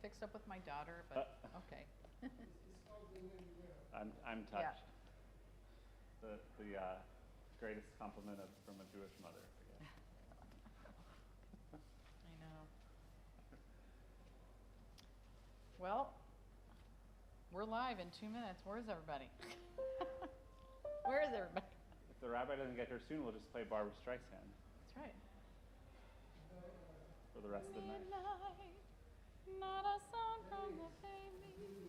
fixed up with my daughter, but okay. I'm touched. The greatest compliment from a Jewish mother. I know. Well, we're live in 2 minutes. Where's everybody? Where is everybody? If the rabbi doesn't get here soon, we'll just play Barbra Streisand. That's right. For the rest of the night. Not a song from the baby.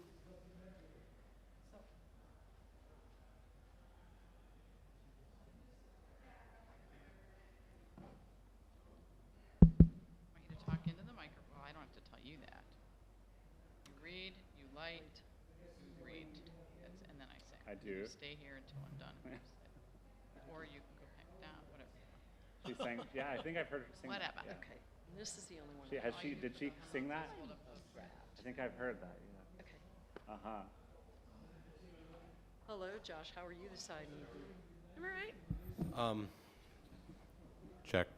So. I want you to talk into the microphone. Well, I don't have to tell you that. You read, you light, you read, and then I sing. I do. You stay here until I'm done. Or you can go back down, whatever. She sang. Yeah, I think I've heard her sing. Whatever. That, yeah. Okay, this is the only one. Did she sing that? I think I've heard that. Yeah. Okay. Hello, Josh. How are you this evening? Am I right? Check.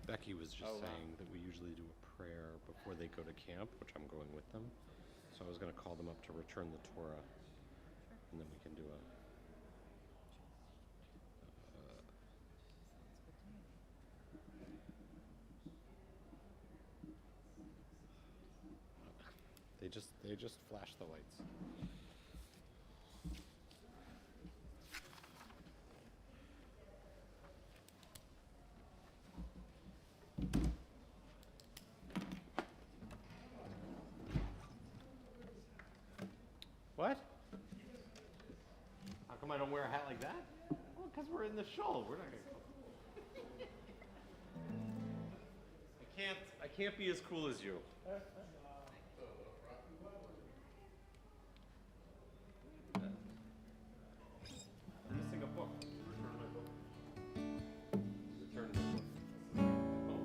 Becky was just saying that we usually do a prayer before they go to camp, which I'm going with them. So I was going to call them up to return the Torah, and then we can do a. They just flash the lights. What? How come I don't wear a hat like that? Well, because we're in the shul. We're not gonna. I can't be as cool as you. I'm missing a book. Return my book. Return my book. Oh.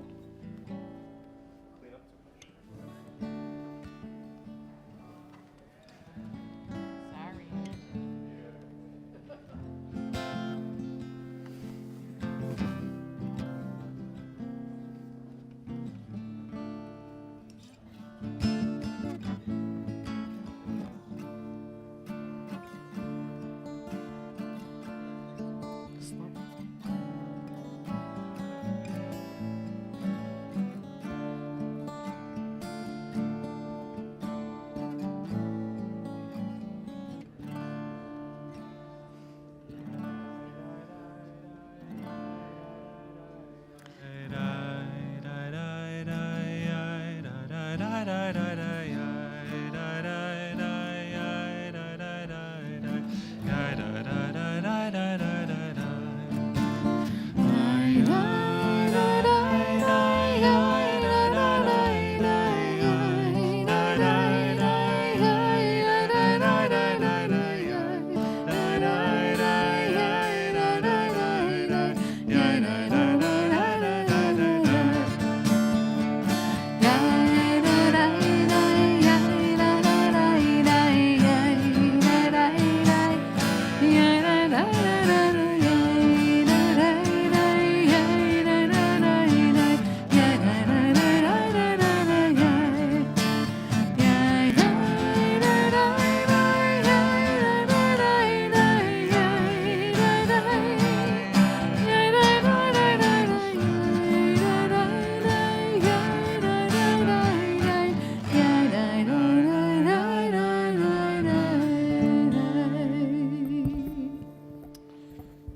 Clean up too much. Sorry.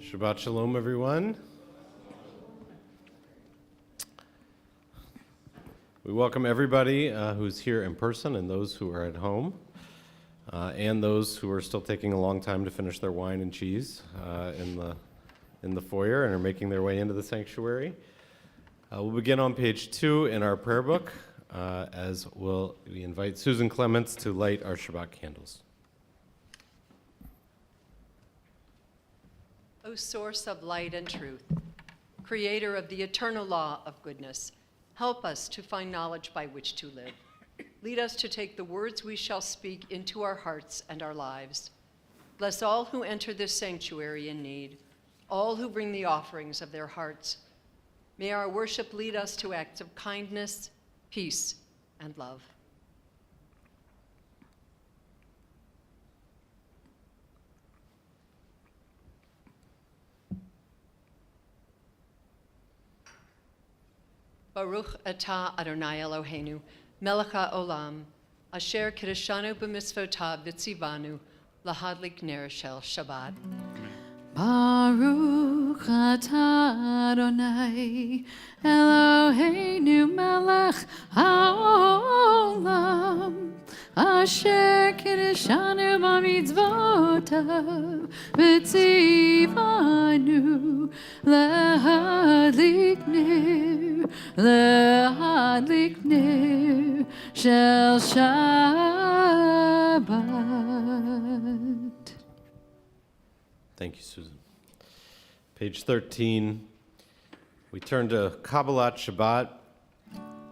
Shabbat Shalom, everyone. We welcome everybody who's here in person and those who are at home, and those who are still taking a long time to finish their wine and cheese in the foyer and are making their way into the sanctuary. We'll begin on page 2 in our prayer book, as we invite Susan Clements to light our Shabbat candles. O source of light and truth, creator of the eternal law of goodness, help us to find knowledge by which to live. Lead us to take the words we shall speak into our hearts and our lives. Bless all who enter this sanctuary in need, all who bring the offerings of their hearts. May our worship lead us to acts of kindness, peace, and love. Baruch atah Adonai Eloheinu, melech haolam, asher kiddushanu b'mitzvotav v'tzivanu, lahadlik ner shel Shabbat. Baruch atah Adonai Eloheinu melech haolam, asher kiddushanu b'mitzvotav v'tzivanu, lahadlik ner shel Shabbat. Thank you, Susan. Page 13, we turn to Kabbalat Shabbat,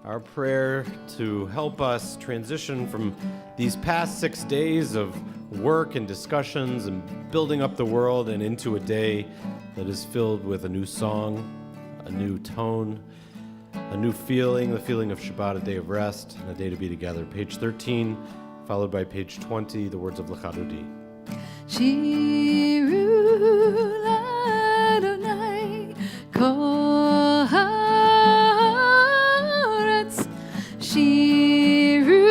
our prayer to help us transition from these past 6 days of work and discussions and building up the world and into a day that is filled with a new song, a new tone, a new feeling, the feeling of Shabbat, a day of rest, and a day to be together. Page 13, followed by page 20, the words of L'Chadodi. Shiru l'Adonai kol haaretz. Shiru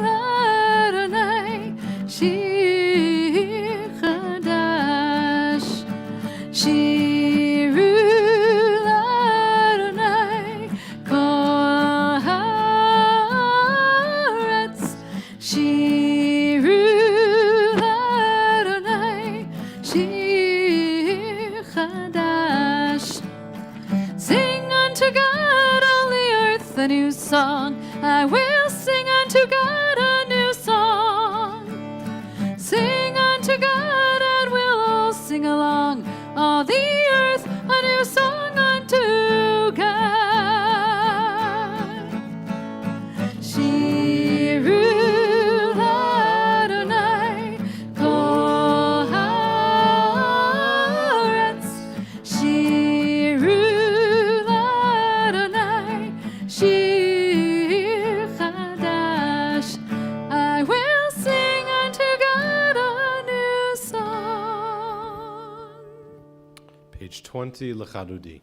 l'Adonai shir chadash. Shiru l'Adonai kol haaretz. Shiru Shir Chadash. Sing unto God, all the earth, a new song. I will sing unto God a new song. Sing unto God, and we'll all sing along. All the earth, a new song unto God. Shiru Adonai kol haaretz. Shiru Adonai shir chadash. I will sing unto God a new song. Page 20, L'Chadodi.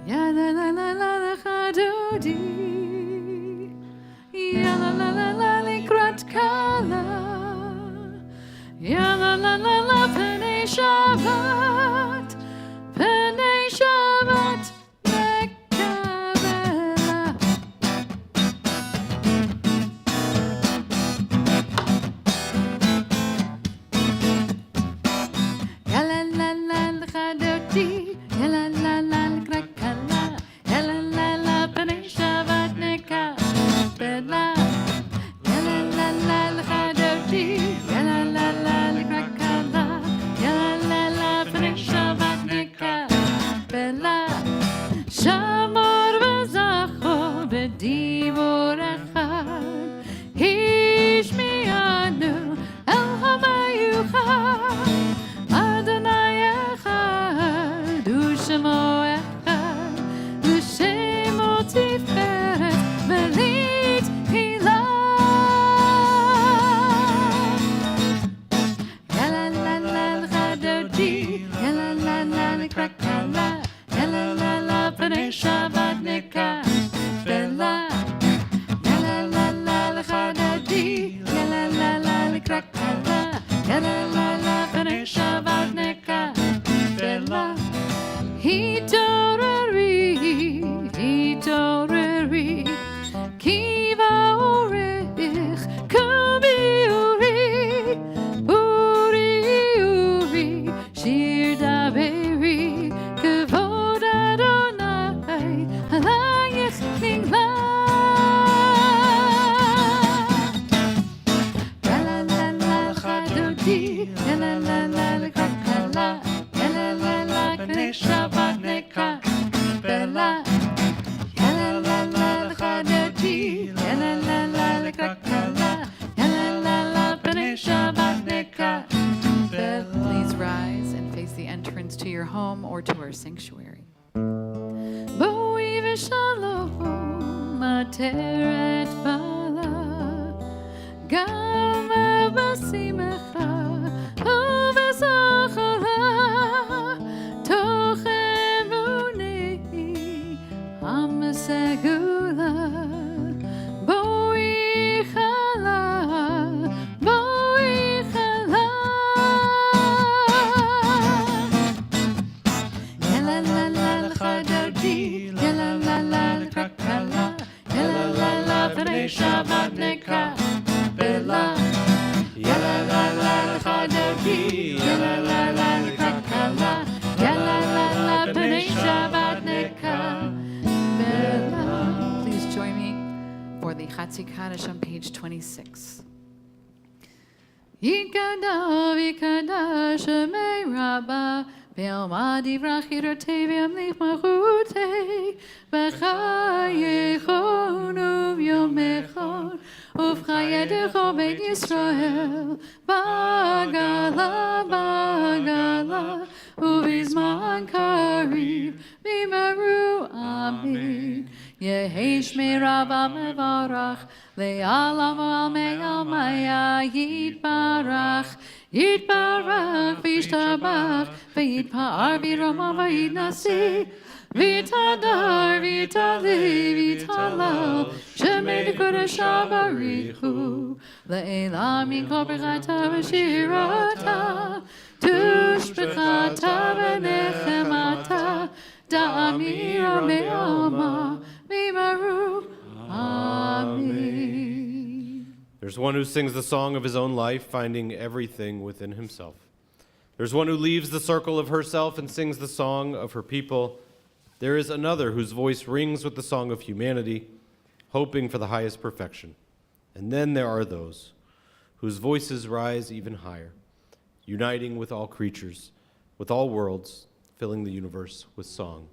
Ya la la la la la chadodi. Ya la la la la likrat kala. Ya la la la la penei Shabbat. Penei Shabbat mekabela. Ya la la la l'chadodi. Ya la la la likrat kala. Ya la la la penei Shabbat mekabela. Ya la la la l'chadodi. Ya la la la likrat kala. Ya la la penei Shabbat mekabela. Shamor v'zachor b'dibur echad. Hishmianu el hamayuchad. Adonai echad u'shemo echad. U'shemo tiferet velit hilah. Ya la la la l'chadodi. Ya la la la likrat kala. Ya la la la penei Shabbat mekabela. Ya la la la l'chadodi. Ya la la la likrat kala. Ya la la la penei Shabbat mekabela. Hitoreri, hitoreri, kiva orech, kubi uri, uri uri, shir daveri, kavod Adonai, alayich nigla. Ya la la la l'chadodi, ya la la la likrat kala, ya la la la penei Shabbat mekabela. Ya la la la l'chadodi, ya la la la likrat kala, ya la la la penei Shabbat mekabela. Please rise and face the entrance to your home or to our sanctuary. עטרת פלה, גם בשמחה ובזכרה, תוך אמוני המסגולה. בואי חלה, בואי חלה. ילה לה לה לחדרתי, ילה לה לה לכלכלה, ילה לה לה פני שבת נקבלה. ילה לה לה לחדרתי, ילה לה לה לכלכלה, ילה לה לה פני שבת נקבלה. Please join me for the Chatzi Kaddish on page 26. Yikada vikada shemei rabba ve'alma divrach yirotei ve'amlich machutei v'chayechon uvyomechon uvchayedecho ben Yisrael bagala bagala uvizman kariv v'maru amin. Yehi shmei rabba mevarach le'alam almei almaya yitbarach yitbarach v'yishtabach v'yitpa'ar v'yirama v'yitnasi v'yitadar v'yitali v'yitalal shemei l'kodesh barichu le'elam mikol b'chata v'shirata tushbechata v'nechemata da'amira me'alma mimaru. Amen. There's one who sings the song of his own life, finding everything within himself. There's one who leaves the circle of herself and sings the song of her people. There is another whose voice rings with the song of humanity, hoping for the highest perfection. And then there are those whose voices rise even higher, uniting with all creatures, with all worlds, filling the universe with song.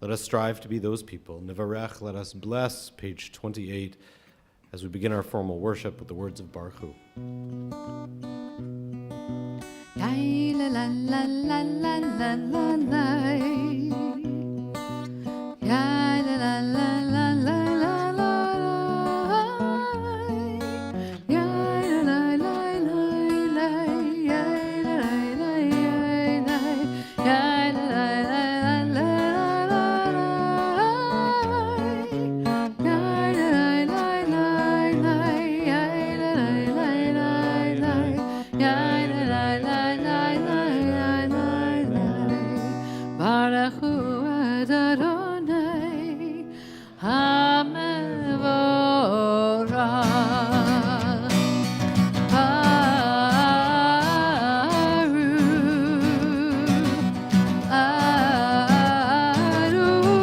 Let us strive to be those people. Nevarech, let us bless, page 28, as we begin our formal worship with the words of Baruch Hu. Yai la la la la la la la la. Yai la la la la la la la. Yai la la la la. Yai la la la. Yai la la la la. Baruch Hu Adonai HaMevorach Baruch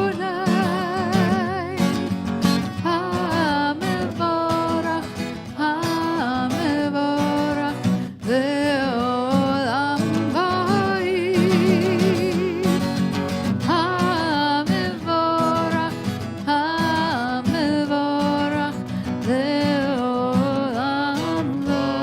Adonai HaMevorach HaMevorach Le'olam Va'id. HaMevorach HaMevorach Le'olam Va'id.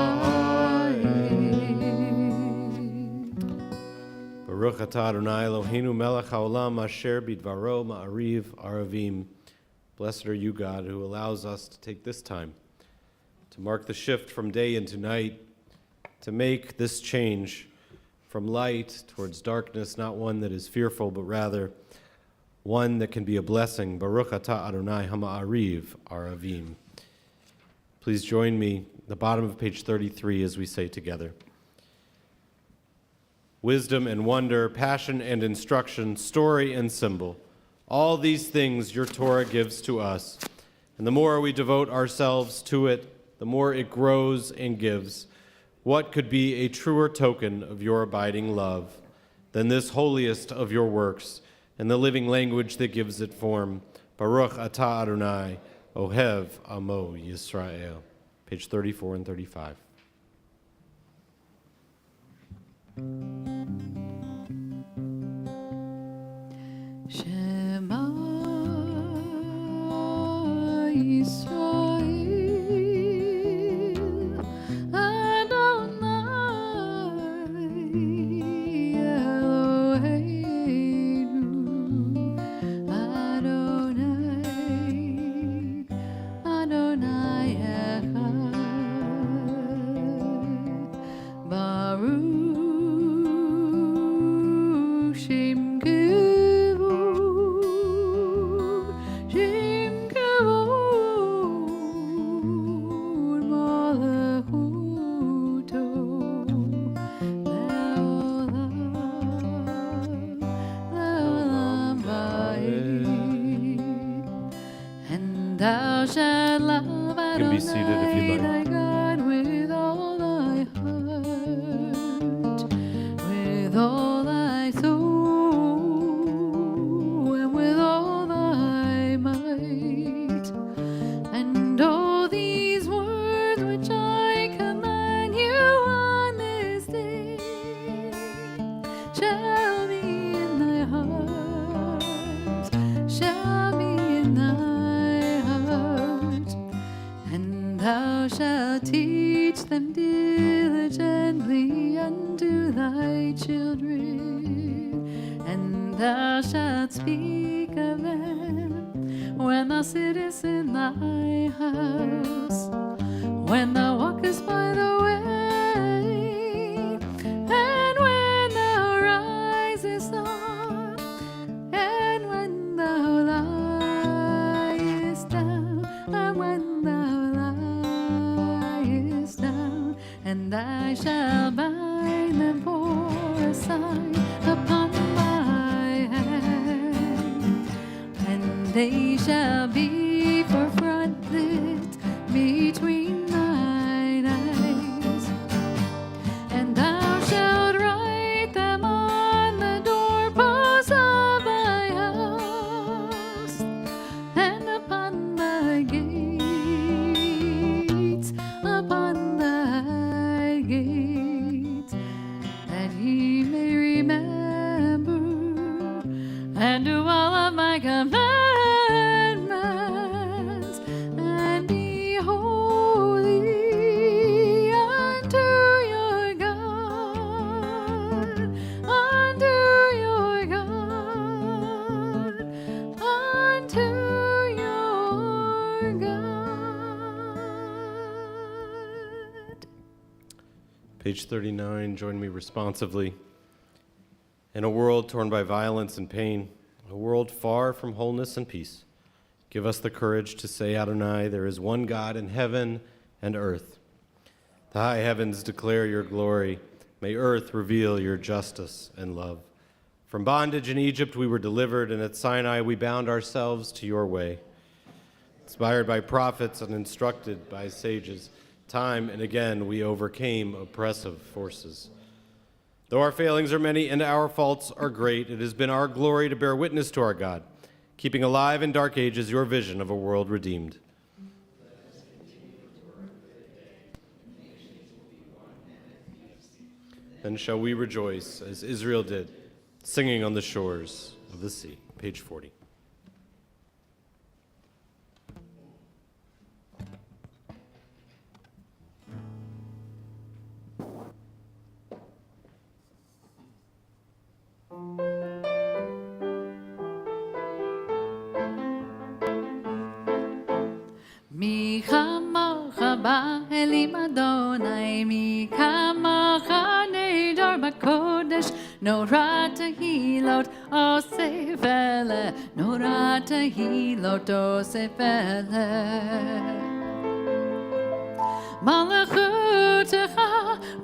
Baruch atah Adonai Eloheinu melech haolam asher bidvaro ma'ariv aravim. Blessed are you, God, who allows us to take this time to mark the shift from day into night, to make this change from light towards darkness, not one that is fearful, but rather one that can be a blessing. Baruch atah Adonai hama'ariv aravim. Please join me at the bottom of page 33 as we say together. Wisdom and wonder, passion and instruction, story and symbol. All these things your Torah gives to us. And the more we devote ourselves to it, the more it grows and gives. What could be a truer token of your abiding love than this holiest of your works and the living language that gives it form? Baruch atah Adonai, Ohev Amo Yisrael. Page 34 and 35. Shema Yisrael Adonai Eloheinu Adonai thou shalt love You can be seated if you'd like. Adonai thy God with all thy heart, with all thy soul, and with all thy might. And all these words which I command you on this day shall be in thy heart, shall be in thy heart, and thou shalt teach them diligently unto thy children, and thou shalt speak of them when thou sittest in thy house, when thou walkest by the way, and when thou risest up, and when thou liest down, and when thou liest down, and I shall bind them for a sign upon my hand, and they shall be for frontlet between thine eyes, and thou shalt write them on the doorposts of thy house, and upon thy gates, upon thy gates, that ye may remember and do all of my commandments, and be holy unto your God, unto your God, unto your God. Page 39, join me responsively. In a world torn by violence and pain, a world far from wholeness and peace, give us the courage to say, Adonai, there is one God in heaven and earth. The high heavens declare your glory. May earth reveal your justice and love. From bondage in Egypt we were delivered, and at Sinai we bound ourselves to your way. Inspired by prophets and instructed by sages, time and again we overcame oppressive forces. Though our failings are many and our faults are great, it has been our glory to bear witness to our God, keeping alive in dark ages your vision of a world redeemed. Then shall we rejoice as Israel did, singing on the shores of the sea. Page 40. מי כמוך באלים אדוני, מי כמוך נהדר בקודש, נורא תהילות אוסף אלה, נורא תהילות אוסף אלה. מלכותך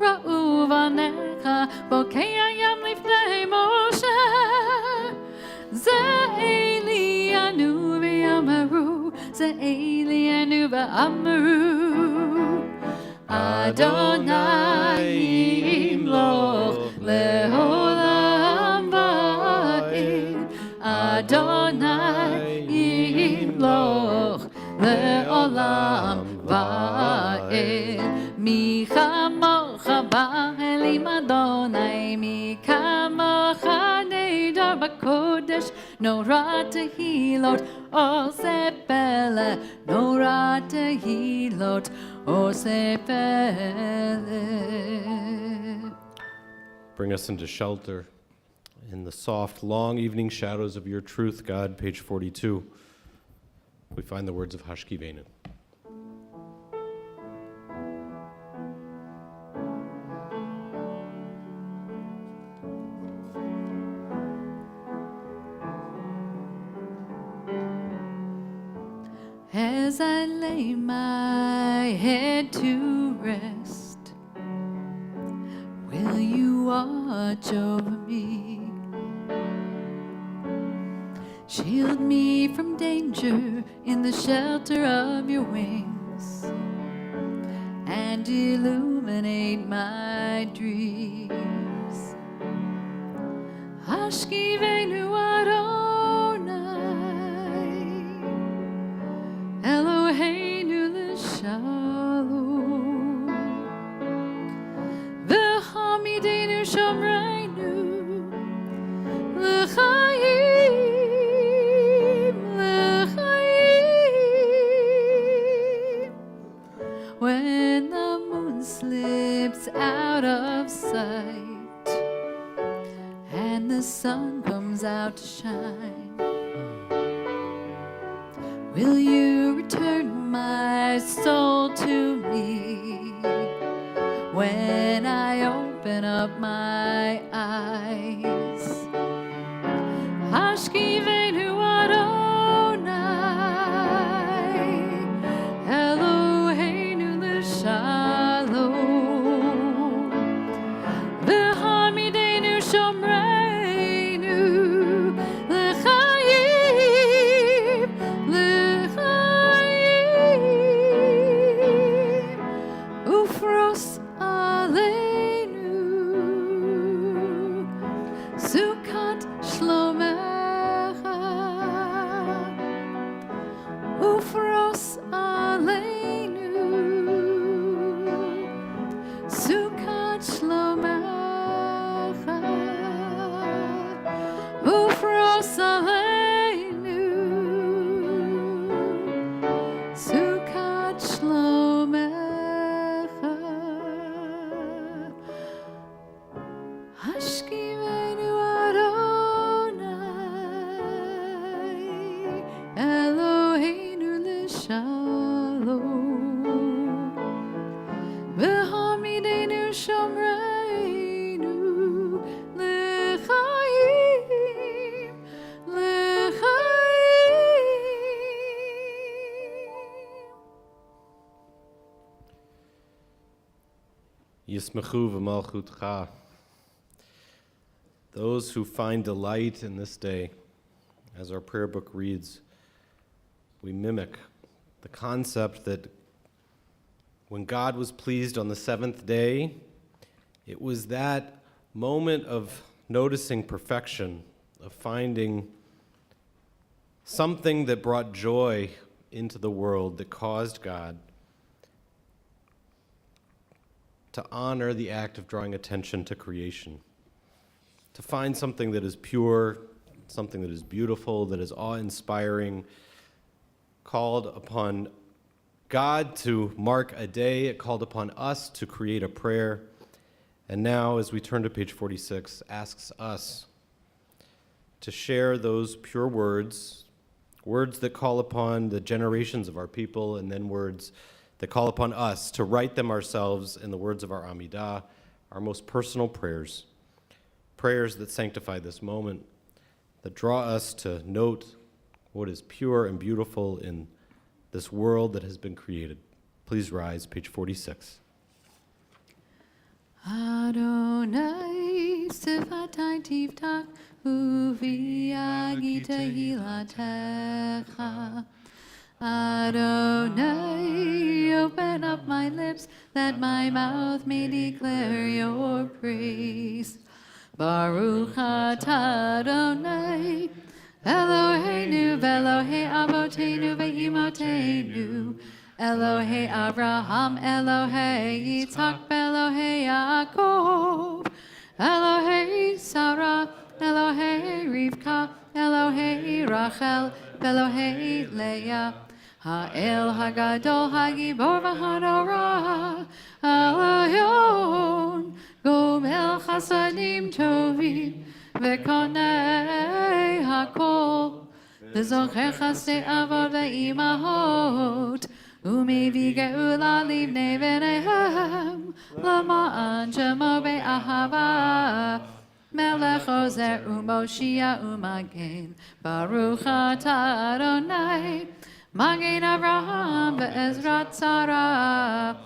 ראו בניך, בוקע ים לפני משה, זה אלינו ואמרו, זה אלינו ואמרו, אדוני ימלוך לעולם ועד, אדוני ימלוך לעולם ועד. מי כמוך באלים אדוני, מי כמוך נהדר בקודש, נורא תהילות עושה פלא, נורא תהילות עושה פלא. Bring us into shelter in the soft, long evening shadows of your truth, God. Page 42. We find the words of Hashkivenu. As I lay my head to rest, will you watch over me? Shield me from danger in the shelter of your wings, and illuminate my dreams. Hashkivenu Adonai, Eloheinu l'shalom, v'hamidenu shomreinu l'chaim, l'chaim. When the moon slips out of sight and the sun comes out to shine, will you return my soul to me when I open up my eyes? Hashkivenu Adonai, Eloheinu l'shalom, v'hamidenu shomreinu l'chaim, l'chaim, ufros aleinu sukat shlomecha, ufros aleinu sukat shlomecha, ufros aleinu sukat shlomecha. Hashkivenu Adonai, Eloheinu l'shalom, v'hamidenu shomreinu l'chaim, l'chaim. Yismechu v'malchutcha. Those who find delight in this day, as our prayer book reads, we mimic the concept that when God was pleased on the seventh day, it was that moment of noticing perfection, of finding something that brought joy into the world, that caused God to honor the act of drawing attention to creation, to find something that is pure, something that is beautiful, that is awe-inspiring, called upon God to mark a day. It called upon us to create a prayer. And now, as we turn to page 46, asks us to share those pure words, words that call upon the generations of our people, and then words that call upon us to write them ourselves in the words of our Amidah, our most personal prayers, prayers that sanctify this moment, that draw us to note what is pure and beautiful in this world that has been created. Please rise, page 46. Adonai sifatai tivtach uviagi tehilatecha. Adonai, open up my lips that my mouth may declare your praise. Baruch atah Adonai, Eloheinu v'Elohei Avotenu ve'imotenu, Elohei Abraham, Elohei Yitzhak, Elohei Yaakov, Elohei Sarah, Elohei Rivka, Elohei Rachel, Elohei Leah, Ha'el Hagadol Hagibor v'Hanorah, Elyon, Gomel Chasadim Tovim, V'konei Hakol, V'zocher Chasdei Avot ve'imahot, Umevi ge'ula livnei v'neihem, Lama'an shemo be'ahava, Melech ozer u'moshia u'magen, Baruch atah Adonai, Magen Avraham ve'ezrat Sarah,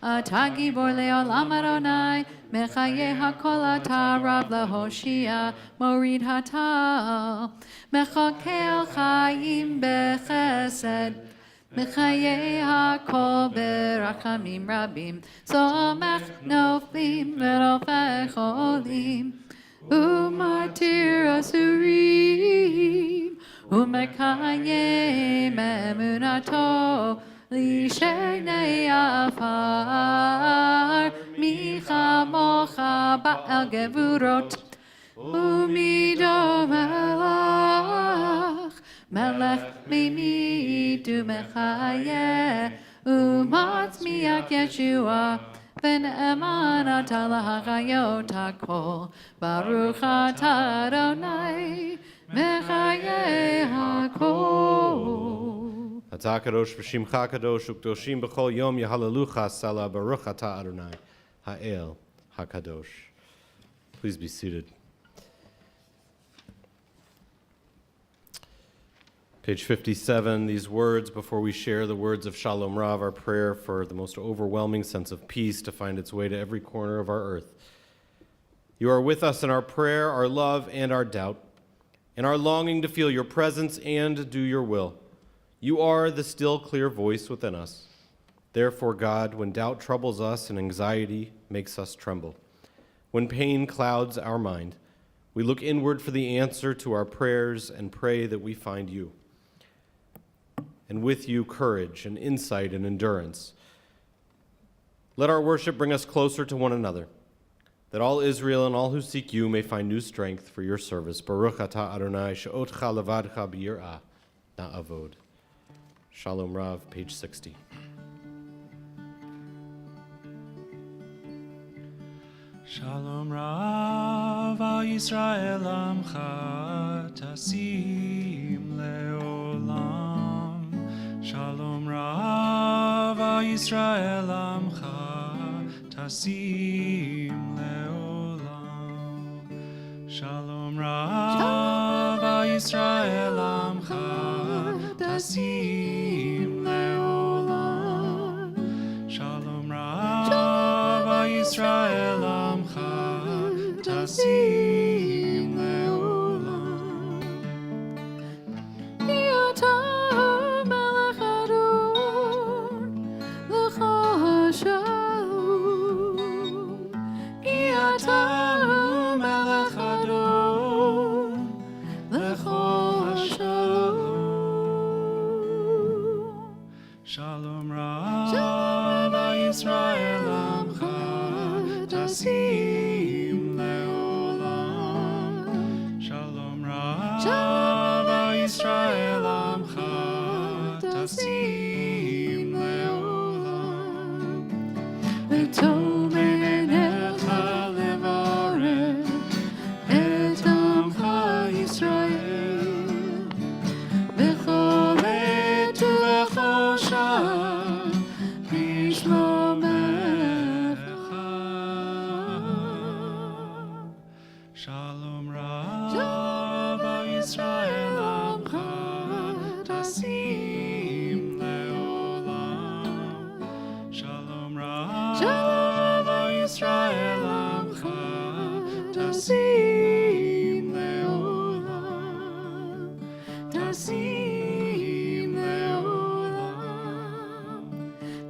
Atah gibor le'olam Adonai, Mechaye hakol atah Rav lehoshia, Morid hatal, מחכה חיים בחסד, מחיי הכל ברחמים רבים, צומח נופלים ורופא חולים, ומתיר אסורים, ומקיים אמונתו לשני עפר, מי כמוך בעל גבורות, ומידו מלך, מלך ממית ומחיה, ומצמיח ישוע, ונאמן אתה להחיות הכל, ברוך אתה אדוני, מחיי הכל. אתה הקדוש ושמך הקדוש וקדושים בכל יום יהללוך סלה ברוך אתה אדוני האל הקדוש. Please be seated. Page 57, these words, before we share the words of Shalom Rav, our prayer for the most overwhelming sense of peace to find its way to every corner of our earth. You are with us in our prayer, our love, and our doubt, in our longing to feel your presence and do your will. You are the still, clear voice within us. Therefore, God, when doubt troubles us and anxiety makes us tremble, when pain clouds our mind, we look inward for the answer to our prayers and pray that we find you. And with you, courage and insight and endurance. Let our worship bring us closer to one another, that all Israel and all who seek you may find new strength for your service. Baruch atah Adonai she'otcha levadcha b'yir'ah na'avod. Shalom Rav, page 60. Shalom Rav Yisrael Amcha Tasim Leolam. Shalom Rav Yisrael Amcha Tasim Leolam. Shalom Rav Yisrael Amcha Tasim Leolam. Shalom Rav Yisrael Amcha Tasim Leolam. Yata melech adon lecha shalom. Yata melech adon lecha shalom. Shalom Rav Yisrael Amcha Tasim Leolam. Shalom Rav Yisrael Amcha Tasim Leolam. ותאמר עיניך לברך את עמך ישראל, בכל עת ובכל שעה בשלומך. Shalom Rav Yisrael Amcha Tasim Leolam. Shalom Rav Yisrael Amcha Tasim Leolam. Tasim Leolam.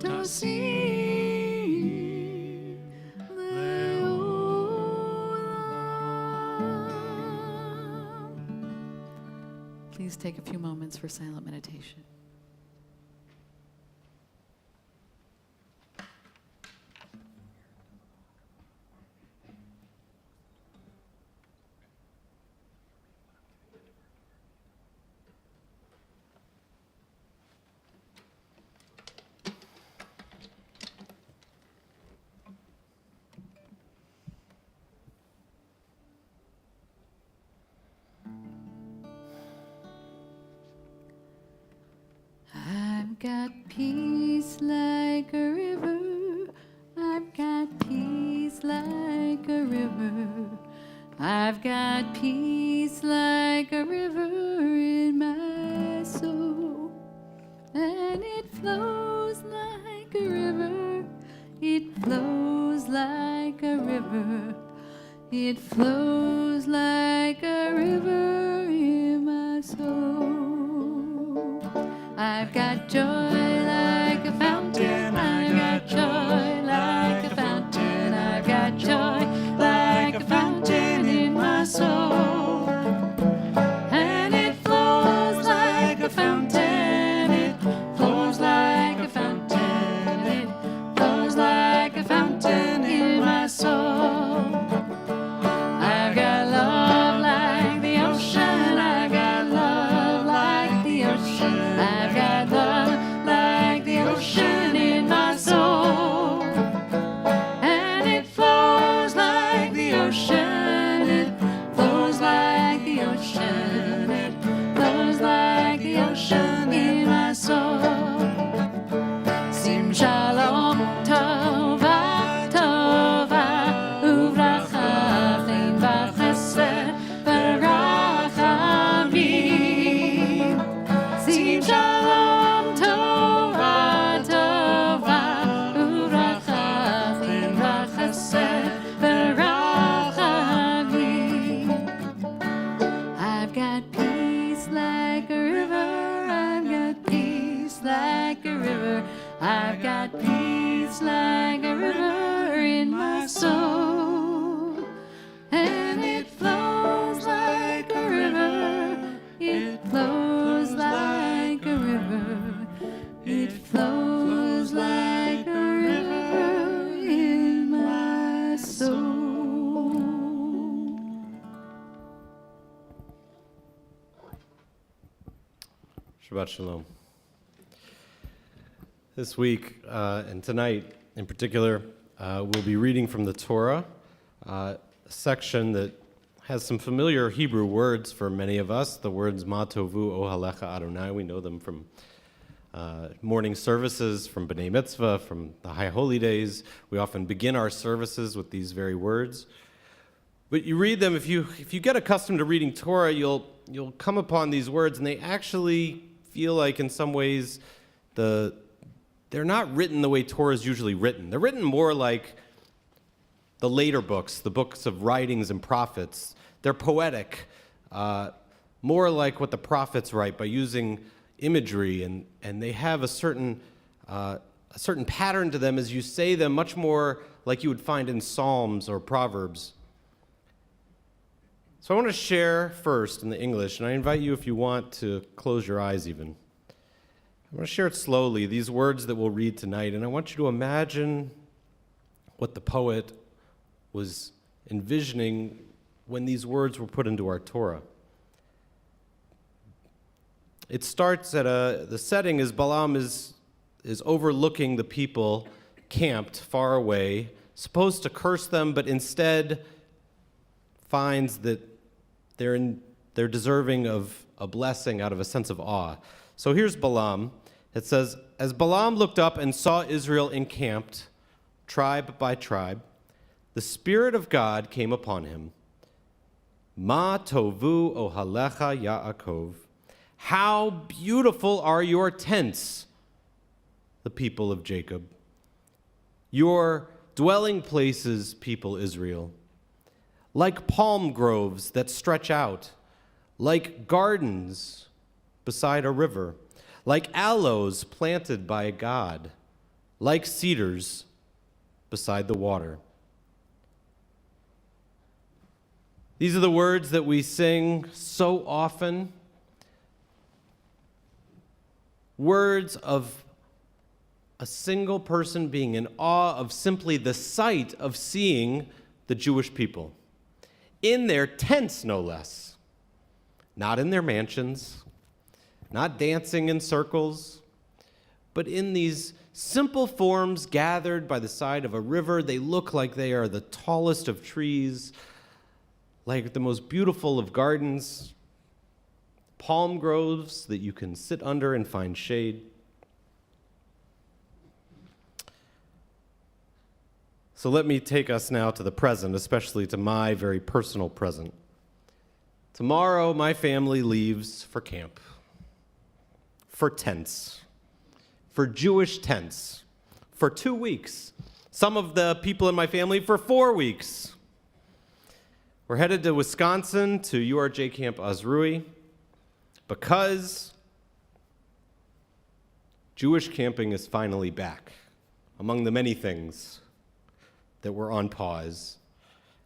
Tasim Leolam. Please take a few moments for silent meditation. I've got peace like a river. I've got peace like a river. I've got peace like a river in my soul. And it flows like a river. It flows like a river. It flows like a river in my I've got joy like a fountain. I've got joy like a fountain. I've got joy like a fountain in my soul. And it flows like a fountain. It flows like a fountain. It flows like a fountain in my soul. I've got love like the ocean. I've got love like the ocean. I've got love like the ocean in my soul. And it flows like the ocean. It flows like the ocean. It flows like the ocean in my soul. Sim shalom tova tova uvracha chen v'chesed v'rachamim. Sim shalom tova tova uvracha chen v'chesed v'rachamim. I've got peace like a river. I've got peace like a river. I've got peace like a river in my soul. And it flows like a river. It flows like a river. It flows like a river in my soul. Shabbat Shalom. This week and tonight in particular, we'll be reading from the Torah, a section that has some familiar Hebrew words for many of us, the words Ma Tovu Ohalecha Adonai. We know them from morning services, from B'nai Mitzvah, from the High Holy Days. We often begin our services with these very words. But you read them, if you get accustomed to reading Torah, you'll come upon these words, and they actually feel like in some ways they're not written the way Torah is usually written. They're written more like the later books, the books of writings and prophets. They're poetic, more like what the prophets write by using imagery, and they have a certain pattern to them as you say them, much more like you would find in Psalms or Proverbs. So I want to share first in the English, and I invite you, if you want, to close your eyes even. I'm going to share it slowly, these words that we'll read tonight, and I want you to imagine what the poet was envisioning when these words were put into our Torah. It starts at the setting is Balaam is overlooking the people camped far away, supposed to curse them, but instead finds that they're deserving of a blessing out of a sense of awe. So here's Balaam. It says, as Balaam looked up and saw Israel encamped, tribe by tribe, the Spirit of God came upon him. Ma tovu ohalecha Yaakov. How beautiful are your tents, the people of Jacob. Your dwelling places, people Israel. Like palm groves that stretch out, like gardens beside a river, like aloes planted by a god, like cedars beside the water. These are the words that we sing so often, words of a single person being in awe of simply the sight of seeing the Jewish people. In their tents, no less. Not in their mansions, not dancing in circles, but in these simple forms gathered by the side of a river. They look like they are the tallest of trees, like the most beautiful of gardens, palm groves that you can sit under and find shade. So let me take us now to the present, especially to my very personal present. Tomorrow, my family leaves for camp, for tents, for Jewish tents, for 2 weeks. Some of the people in my family for 4 weeks. We're headed to Wisconsin to URJ Camp Osrui because Jewish camping is finally back, among the many things that were on pause.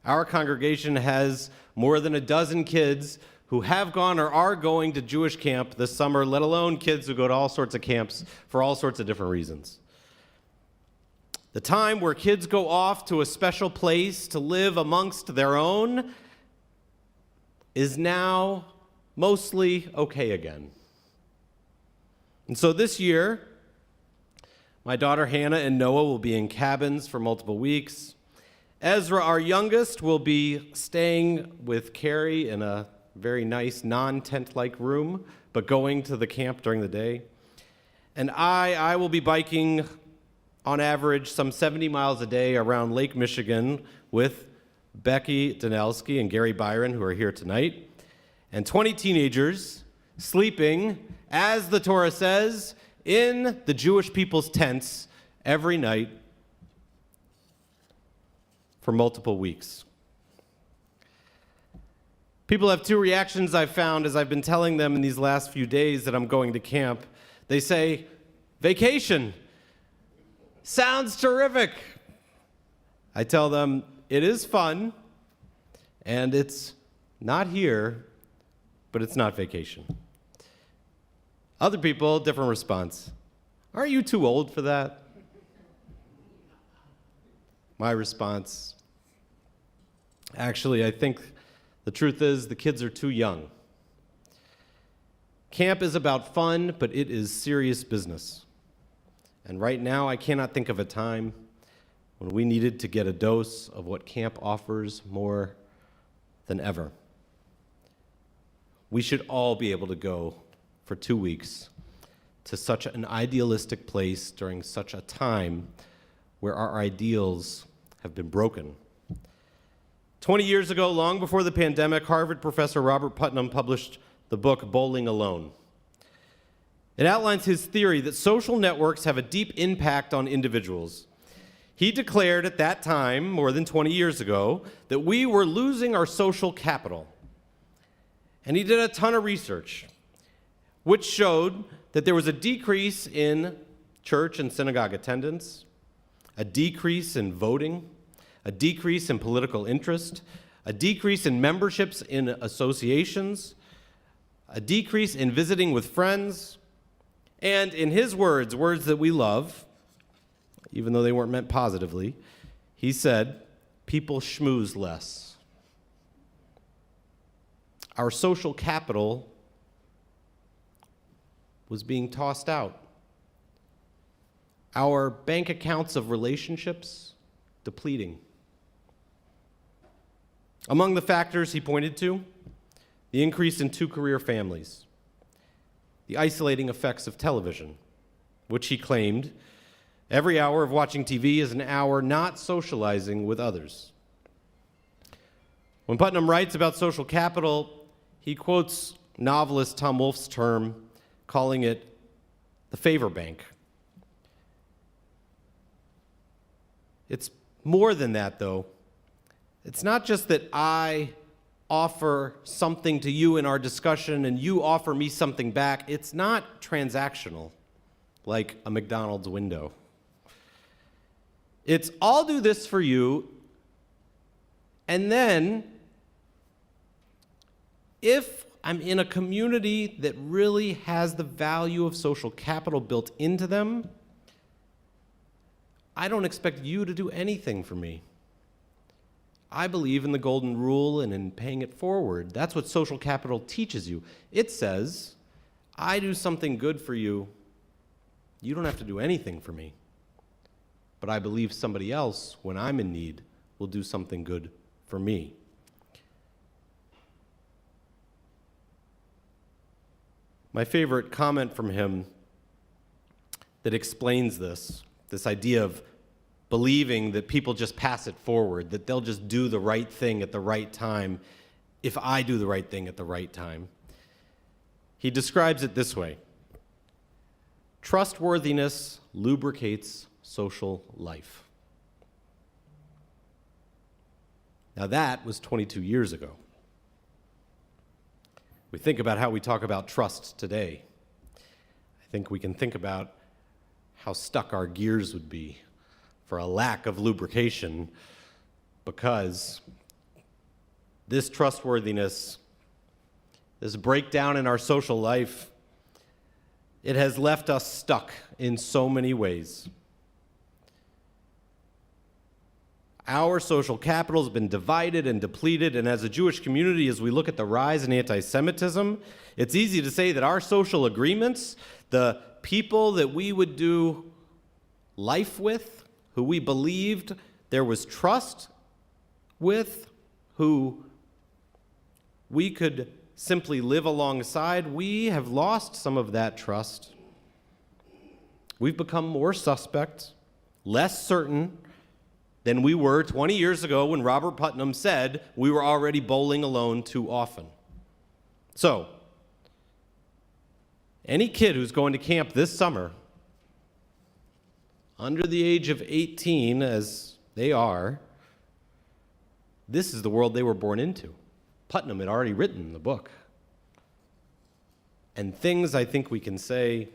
Our congregation has more than a dozen kids who have gone or are going to Jewish camp this summer, let alone kids who go to all sorts of camps for all sorts of different reasons. The time where kids go off to a special place to live amongst their own is now mostly okay again. And so this year, my daughter Hannah and Noah will be in cabins for multiple weeks. Ezra, our youngest, will be staying with Carrie in a very nice non-tent-like room, but going to the camp during the day. And I will be biking on average some 70 miles a day around Lake Michigan with Becky Danelski and Gary Byron, who are here tonight, and 20 teenagers sleeping, as the Torah says, in the Jewish people's tents every night for multiple weeks. People have two reactions I've found as I've been telling them in these last few days that I'm going to camp. They say, vacation. Sounds terrific. I tell them, it is fun, and it's not here, but it's not vacation. Other people, different response. Aren't you too old for that? My response, actually, I think the truth is the kids are too young. Camp is about fun, but it is serious business. And right now, I cannot think of a time when we needed to get a dose of what camp offers more than ever. We should all be able to go for 2 weeks to such an idealistic place during such a time where our ideals have been broken. 20 years ago, long before the pandemic, Harvard professor Robert Putnam published the book Bowling Alone. It outlines his theory that social networks have a deep impact on individuals. He declared at that time, more than 20 years ago, that we were losing our social capital. And he did a ton of research, which showed that there was a decrease in church and synagogue attendance, a decrease in voting, a decrease in political interest, a decrease in memberships in associations, a decrease in visiting with friends, and in his words, words that we love, even though they weren't meant positively, he said, people schmooze less. Our social capital was being tossed out. Our bank accounts of relationships depleting. Among the factors he pointed to, the increase in two-career families, the isolating effects of television, which he claimed every hour of watching TV is an hour not socializing with others. When Putnam writes about social capital, he quotes novelist Tom Wolfe's term, calling it the favor bank. It's more than that, though. It's not just that I offer something to you in our discussion and you offer me something back. It's not transactional, like a McDonald's window. It's I'll do this for you, and then if I'm in a community that really has the value of social capital built into them, I don't expect you to do anything for me. I believe in the golden rule and in paying it forward. That's what social capital teaches you. It says, I do something good for you. You don't have to do anything for me. But I believe somebody else, when I'm in need, will do something good for me. My favorite comment from him that explains this idea of believing that people just pass it forward, that they'll just do the right thing at the right time if I do the right thing at the right time. He describes it this way: trustworthiness lubricates social life. Now that was 22 years ago. We think about how we talk about trust today. I think we can think about how stuck our gears would be for a lack of lubrication, because this trustworthiness, this breakdown in our social life, it has left us stuck in so many ways. Our social capital has been divided and depleted, and as a Jewish community, as we look at the rise in anti-Semitism, it's easy to say that our social agreements, the people that we would do life with, who we believed there was trust with, who we could simply live alongside, we have lost some of that trust. We've become more suspect, less certain than we were 20 years ago when Robert Putnam said we were already bowling alone too often. So, any kid who's going to camp this summer, under the age of 18 as they are, this is the world they were born into. Putnam had already written the book. And things, I think we can say,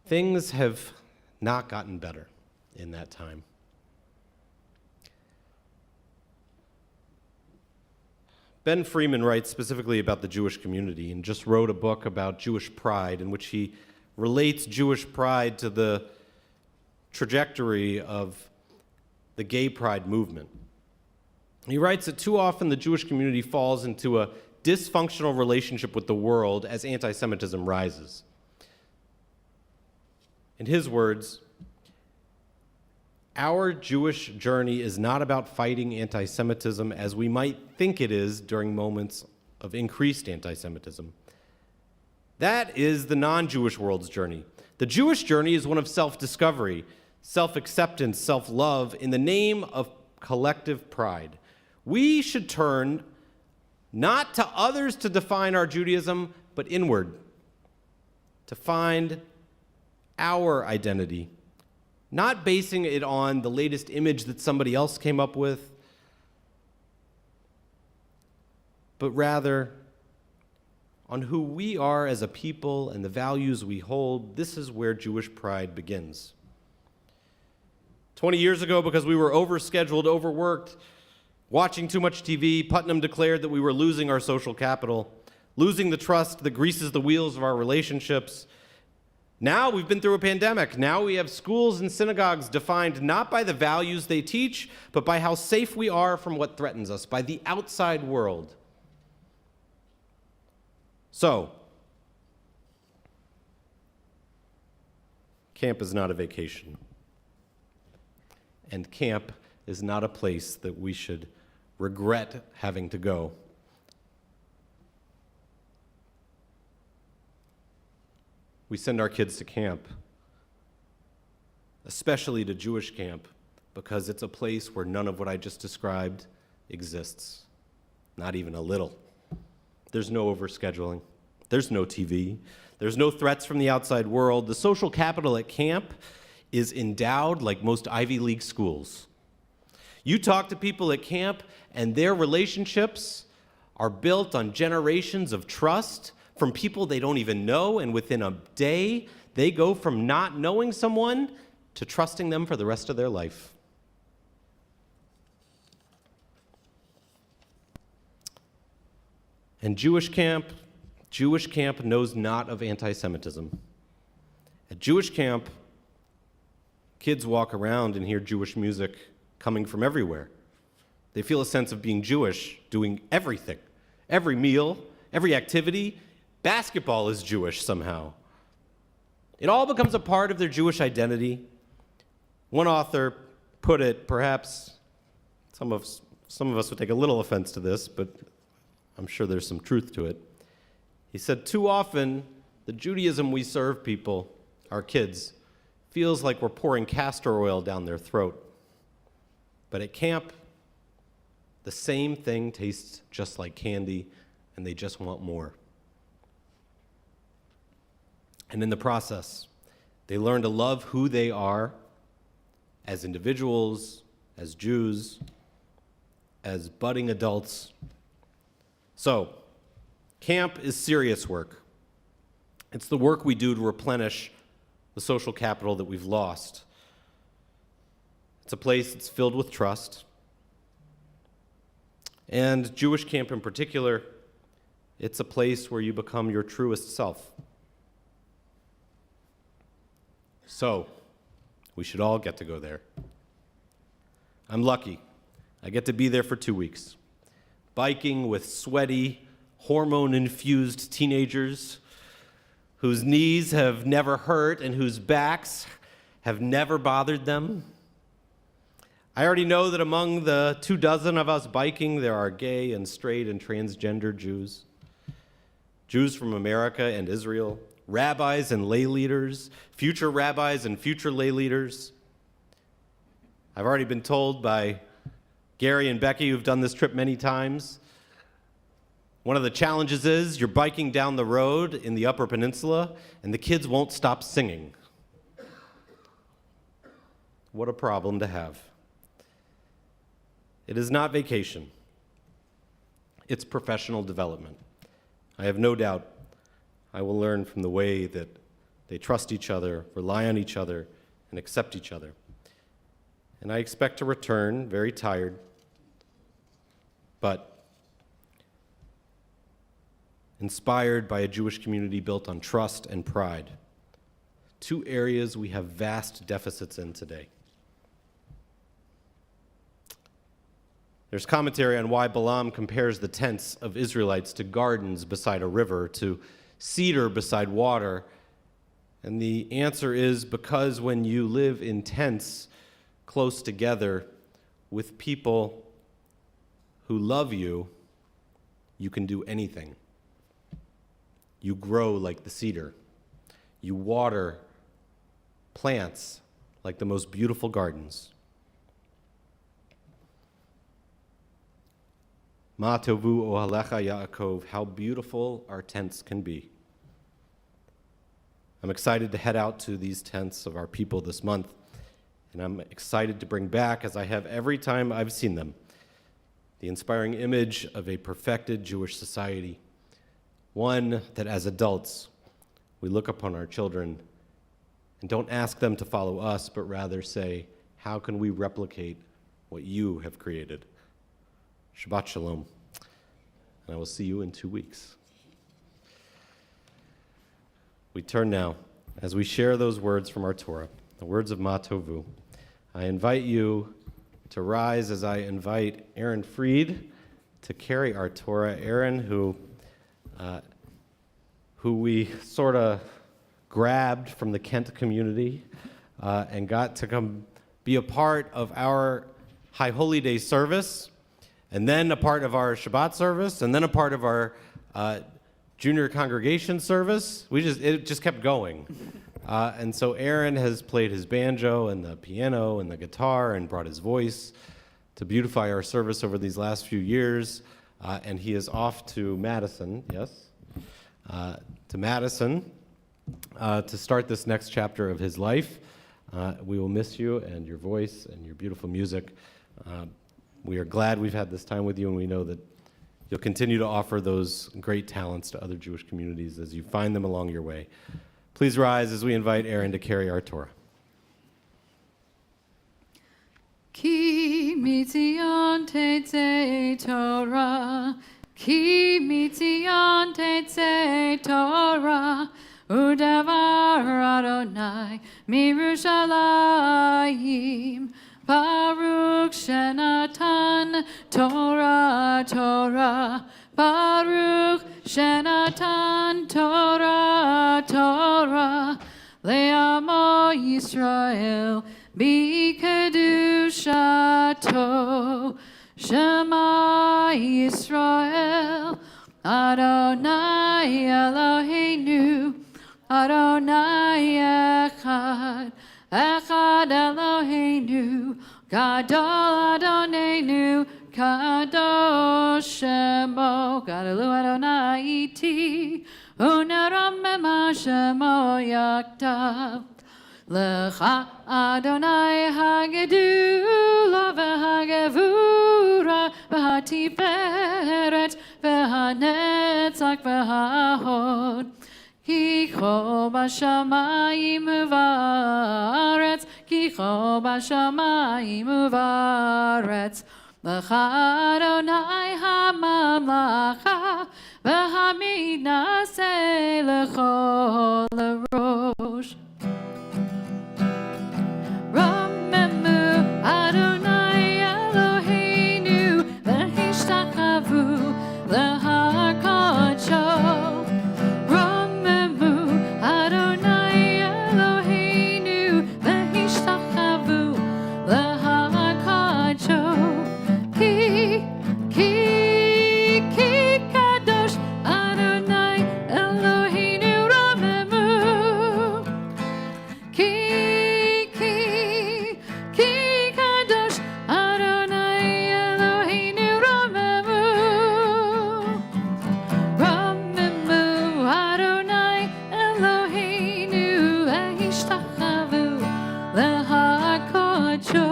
things have not gotten better in that time. Ben Freeman writes specifically about the Jewish community and just wrote a book about Jewish pride in which he relates Jewish pride to the trajectory of the gay pride movement. He writes that too often the Jewish community falls into a dysfunctional relationship with the world as anti-Semitism rises. In his words, our Jewish journey is not about fighting anti-Semitism as we might think it is during moments of increased anti-Semitism. That is the non-Jewish world's journey. The Jewish journey is one of self-discovery, self-acceptance, self-love in the name of collective pride. We should turn not to others to define our Judaism, but inward, to find our identity, not basing it on the latest image that somebody else came up with, but rather on who we are as a people and the values we hold. This is where Jewish pride begins. 20 years ago, because we were overscheduled, overworked, watching too much TV, Putnam declared that we were losing our social capital, losing the trust that greases the wheels of our relationships. Now we've been through a pandemic. Now we have schools and synagogues defined not by the values they teach, but by how safe we are from what threatens us, by the outside world. So, camp is not a vacation. And camp is not a place that we should regret having to go. We send our kids to camp, especially to Jewish camp, because it's a place where none of what I just described exists, not even a little. There's no overscheduling. There's no TV. There's no threats from the outside world. The social capital at camp is endowed like most Ivy League schools. You talk to people at camp, and their relationships are built on generations of trust from people they don't even know, and within a day, they go from not knowing someone to trusting them for the rest of their life. And Jewish camp knows not of anti-Semitism. At Jewish camp, kids walk around and hear Jewish music coming from everywhere. They feel a sense of being Jewish, doing everything. Every meal, every activity. Basketball is Jewish somehow. It all becomes a part of their Jewish identity. One author put it, perhaps some of us would take a little offense to this, but I'm sure there's some truth to it. He said, too often, the Judaism we serve people, our kids, feels like we're pouring castor oil down their throat. But at camp, the same thing tastes just like candy, and they just want more. And in the process, they learn to love who they are as individuals, as Jews, as budding adults. So, camp is serious work. It's the work we do to replenish the social capital that we've lost. It's a place that's filled with trust. And Jewish camp in particular, it's a place where you become your truest self. So, we should all get to go there. I'm lucky. I get to be there for 2 weeks, biking with sweaty, hormone-infused teenagers whose knees have never hurt and whose backs have never bothered them. I already know that among the 24 of us biking, there are gay and straight and transgender Jews, Jews from America and Israel, rabbis and lay leaders, future rabbis and future lay leaders. I've already been told by Gary and Becky, who've done this trip many times, one of the challenges is you're biking down the road in the Upper Peninsula and the kids won't stop singing. What a problem to have. It is not vacation. It's professional development. I have no doubt I will learn from the way that they trust each other, rely on each other, and accept each other. And I expect to return very tired, but inspired by a Jewish community built on trust and pride, 2 areas we have vast deficits in today. There's commentary on why Balaam compares the tents of Israelites to gardens beside a river, to cedar beside water. And the answer is because when you live in tents close together with people who love you, you can do anything. You grow like the cedar. You water plants like the most beautiful gardens. Ma tovu ohalecha Yaakov, how beautiful our tents can be. I'm excited to head out to these tents of our people this month, and I'm excited to bring back, as I have every time I've seen them, the inspiring image of a perfected Jewish society, one that as adults we look upon our children and don't ask them to follow us, but rather say, how can we replicate what you have created? Shabbat Shalom, and I will see you in 2 weeks. We turn now, as we share those words from our Torah, the words of Ma Tovu. I invite you to rise as I invite Aaron Freed to carry our Torah. Aaron, who we sort of grabbed from the Kent community and got to come be a part of our High Holy Day service, and then a part of our Shabbat service, and then a part of our junior congregation service. It just kept going. And so Aaron has played his banjo and the piano and the guitar and brought his voice to beautify our service over these last few years. And he is off to Madison, yes? To Madison to start this next chapter of his life. We will miss you and your voice and your beautiful music. We are glad we've had this time with you, and we know that you'll continue to offer those great talents to other Jewish communities as you find them along your way. Please rise as we invite Aaron to carry our Torah. Ki mitzion tetzei Torah, ki mitzion tetzei Torah, udavar Adonai mirushalayim, Baruch Shenatan Torah Torah, Baruch Shenatan Torah Torah, Le'amo Yisrael B'kedushato, Shema Yisrael, Adonai Eloheinu, Adonai Echad, Echad Eloheinu, Gadol Adonenu, Kadosh Shemo, Gadolu Adonai iti, Unaramema Shemo Yaktav, Lecha Adonai Hagedula V'Hagevura V'Hatiferet V'Hanetzach V'Hahod, כי כה בשמיים ובארץ, כי כה בשמיים ובארץ. לך אדוני הממלכה, והעמיד נעשה לכל הראש. רוממו אדוני אלוהינו, והשתחוו להר קודשו. רוממו אדוני אלוהינו, והשתחוו להר קודשו. כי קדוש אדוני אלוהינו רוממו. כי קדוש אדוני אלוהינו רוממו. רוממו אדוני אלוהינו, והשתחוו להר קודשו.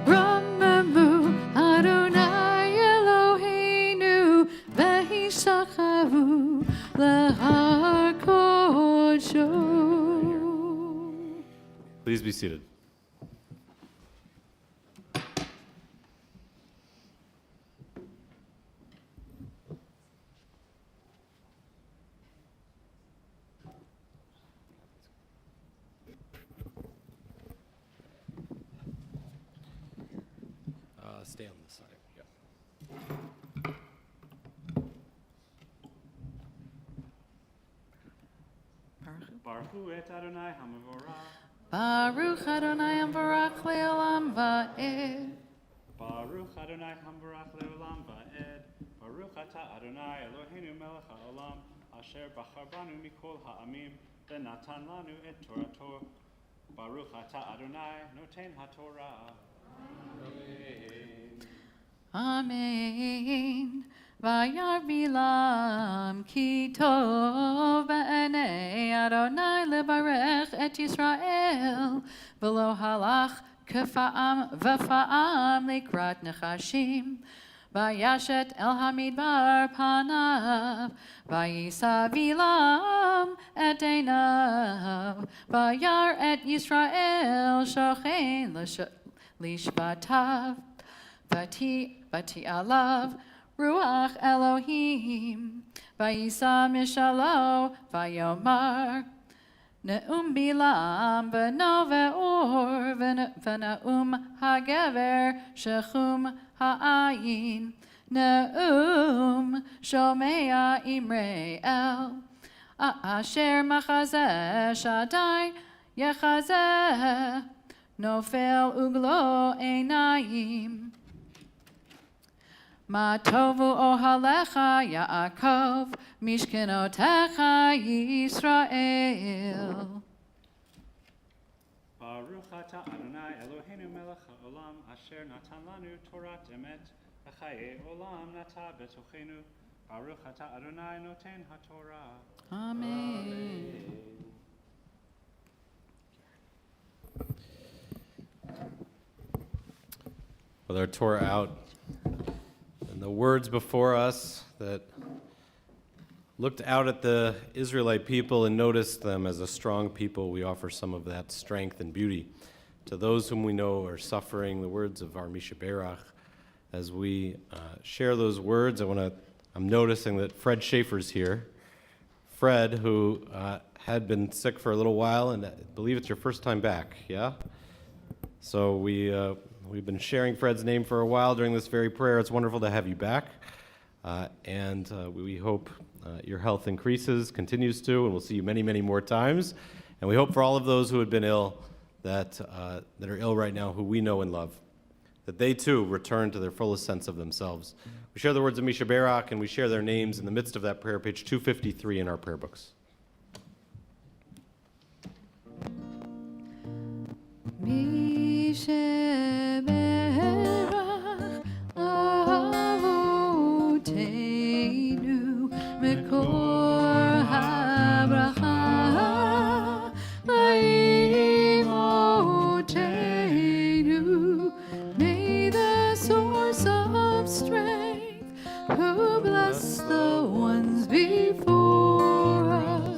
רוממו אדוני אלוהינו, והשתחוו להר קודשו. Please be seated. Stay on this side. Yeah. Baruch et Adonai hamavorach. Baruch Adonai Amvarach Leolam Va'ed. Baruch Adonai hamvarach leolam va'ed. Baruch ata Adonai Eloheinu melech haolam, asher bachar banu mikol ha'amim, v'natan lanu et Torato. Baruch ata Adonai noten haTorah. Amen. Vayar Bilam ki tov ba'anei Adonai lebarech et Yisrael, v'lo halach kefa'am v'fa'am likrat nechashim. Vayashet el hamidbar panav, vayisa Bilam et einav, vayar et Yisrael shochen lishbatav. Vati alav ruach Elohim, vayisa mishalo vayomar, ne'um bilam b'no ve'or, v'ne'um hagever shechum ha'ayin, ne'um shomea imrei el, asher machazeh shaddai yechazeh, nofel uglo einayim. Ma tovu ohalecha Yaakov, mishkenotecha Yisrael. Baruch ata Adonai Eloheinu melech haolam, asher natan lanu Torat emet, v'chaye olam nata betochenu. Baruch ata Adonai noten haTorah. Amen. With our Torah out and the words before us that looked out at the Israelite people and noticed them as a strong people, we offer some of that strength and beauty to those whom we know are suffering, the words of our Misha Berach. As we share those words, I'm noticing that Fred Schaefer's here. Fred, who had been sick for a little while, and I believe it's your first time back, yeah? So we've been sharing Fred's name for a while during this very prayer. It's wonderful to have you back. And we hope your health increases, continues to, and we'll see you many, many more times. And we hope for all of those who had been ill, that are ill right now, who we know and love, that they too return to their fullest sense of themselves. We share the words of Misha Berach, and we share their names in the midst of that prayer, page 253 in our prayer books. Misha Berach Avotenu Mekor HaBracha Laimotenu. May the source of strength, who bless the ones before us,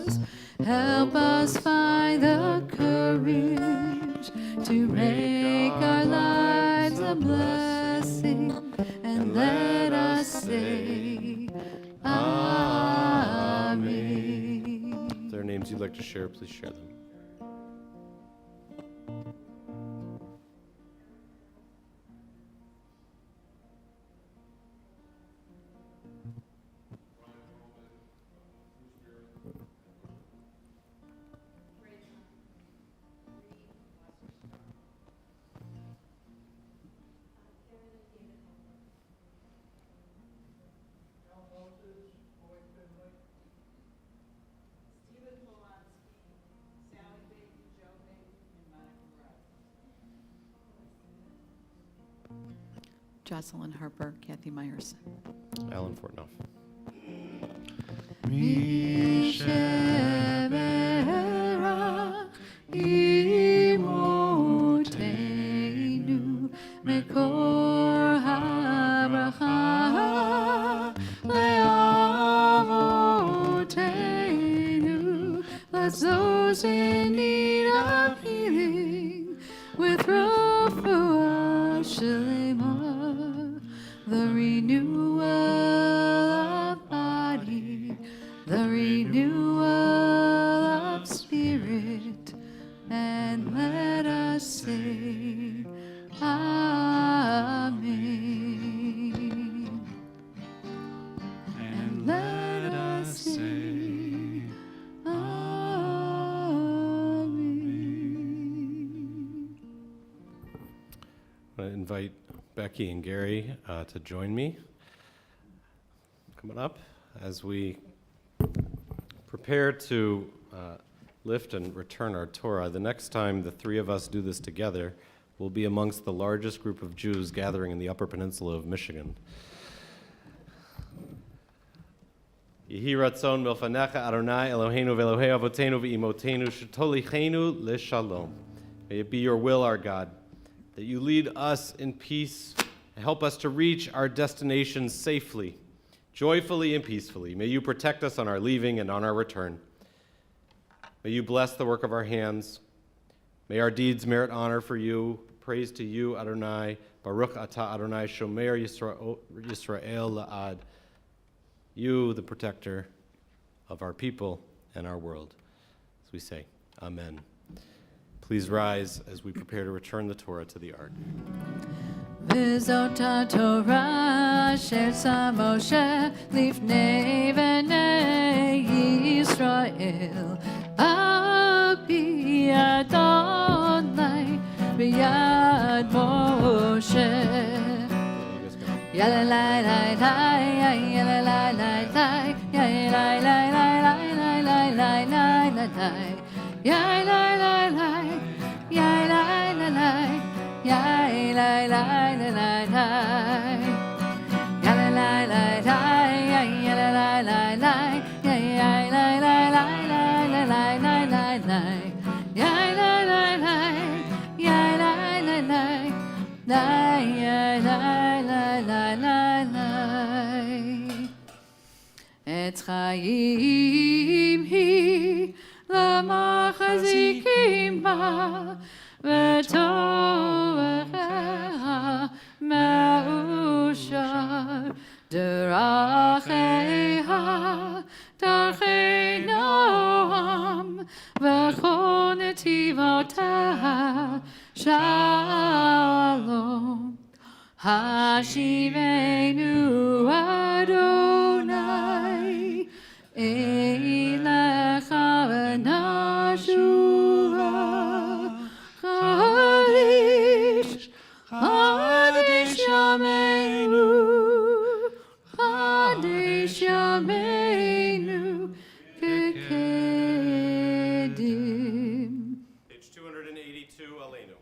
words you'd like to share, please share them. Jocelyn Harper, Kathy Myers. Alan Fortnoff. Mishevera imotenu mekor habracha leavotenu. Bless those in need of healing with refuah shlema, the renewal of body, the renewal of spirit, and let us say, Amen. And let us say, Amen. I invite Becky and Gary to join me. Coming up as we prepare to lift and return our Torah. The next time the three of us do this together, we'll be amongst the largest group of Jews gathering in the Upper Peninsula of Michigan. Yehi ratzon milfanecha Adonai Eloheinu ve'Elohei avotenu ve'imotenu shetolichenu leshalom. May it be your will, our God, that you lead us in peace and help us to reach our destination safely, joyfully and peacefully. May you protect us on our leaving and on our return. May you bless the work of our hands. May our deeds merit honor for you. Praise to you, Adonai. Baruch atah Adonai shomer Yisrael la'ad. You, the protector of our people and our world. As we say, Amen. Please rise as we prepare to return the Torah to the Ark. V'zot Torah asher sa Moshe lifnei bnei Yisrael al pi Adonai b'yad Moshe. Ya la la la la, ya la la la la, ya la la la la la la la la la la, ya la la la, ya la la la. Ya la la la la la, ya la la la la, ya la la la la, ya la la la la la la la la la, ya la la la, ya la la la, ya la la la la la. Et chaim hi lamachazikim ba. V'torecha ma'ushar d'racheha darchei noam v'chol netivoteha shalom. Hashivenu Adonai elecha v'nashura. Chadish Yameinu, Chadish Yameinu, Kekedim. Page 282, Aleinu.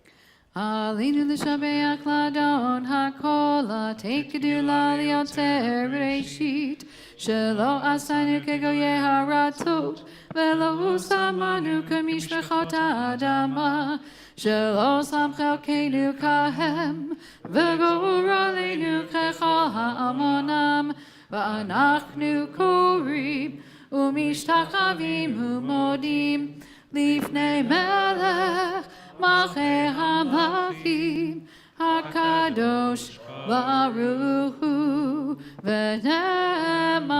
Aleinu l'shabeach ladon hakola, take gedula liyoter reshit, shelo asanu kegoye haratot, velo usamanu kamishmechot ha'adama, שלא שם חלקנו כהם, וגורלנו ככל העמונם, ואנחנו קוראים ומשתחווים ומודים לפני מלך מלכי המלכים, הקדוש ברוך הוא, ונאמר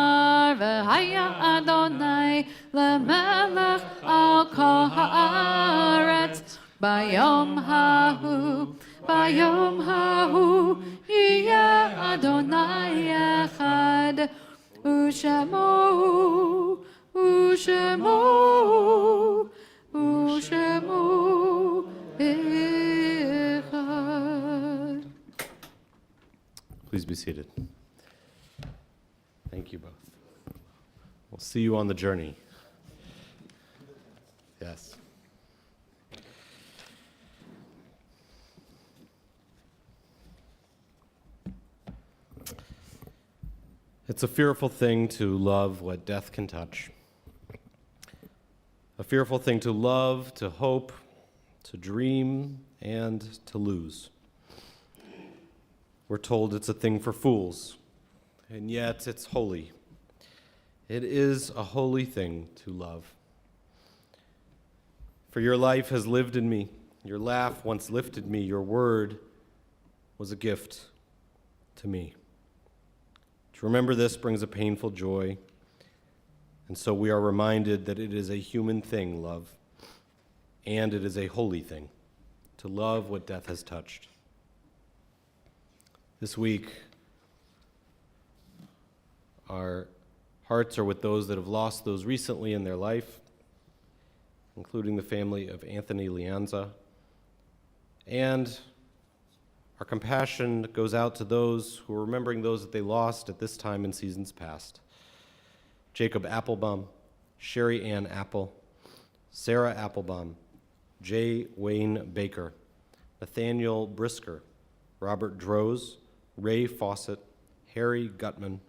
והיה אדוני למלך על כל הארץ ביום ההוא יהיה אדוני אחד ושמו אחד. Please be seated. Thank you both. We'll see you on the journey. Yes. It's a fearful thing to love what death can touch. A fearful thing to love, to hope, to dream, and to lose. We're told it's a thing for fools, and yet it's holy. It is a holy thing to love. For your life has lived in me, your laugh once lifted me, your word was a gift to me. To remember this brings a painful joy, and so we are reminded that it is a human thing, love, and it is a holy thing, to love what death has touched. This week, our hearts are with those that have lost those recently in their life, including the family of Anthony Lianza, and our compassion goes out to those who are remembering those that they lost at this time in seasons past. Jacob Applebaum, Sherry Ann Apple, Sarah Applebaum, J. Wayne Baker, Nathaniel Brisker, Robert Droz, Ray Fawcett, Harry Gutman,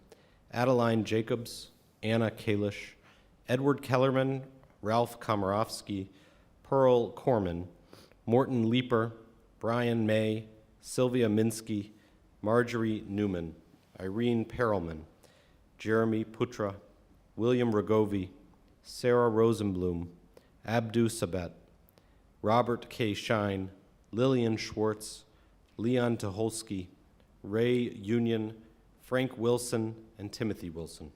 Adeline Jacobs, Anna Kalish, Edward Kellerman, Ralph Komorowski, Pearl Corman, Morton Leeper, Brian May, Sylvia Minsky, Marjorie Newman, Irene Perelman, Jeremy Putra, William Rogovi, Sarah Rosenblum, Abdu Sabet, Robert K. Shine, Lillian Schwartz, Leon Tucholsky, Ray Union, Frank Wilson, and Timothy Wilson.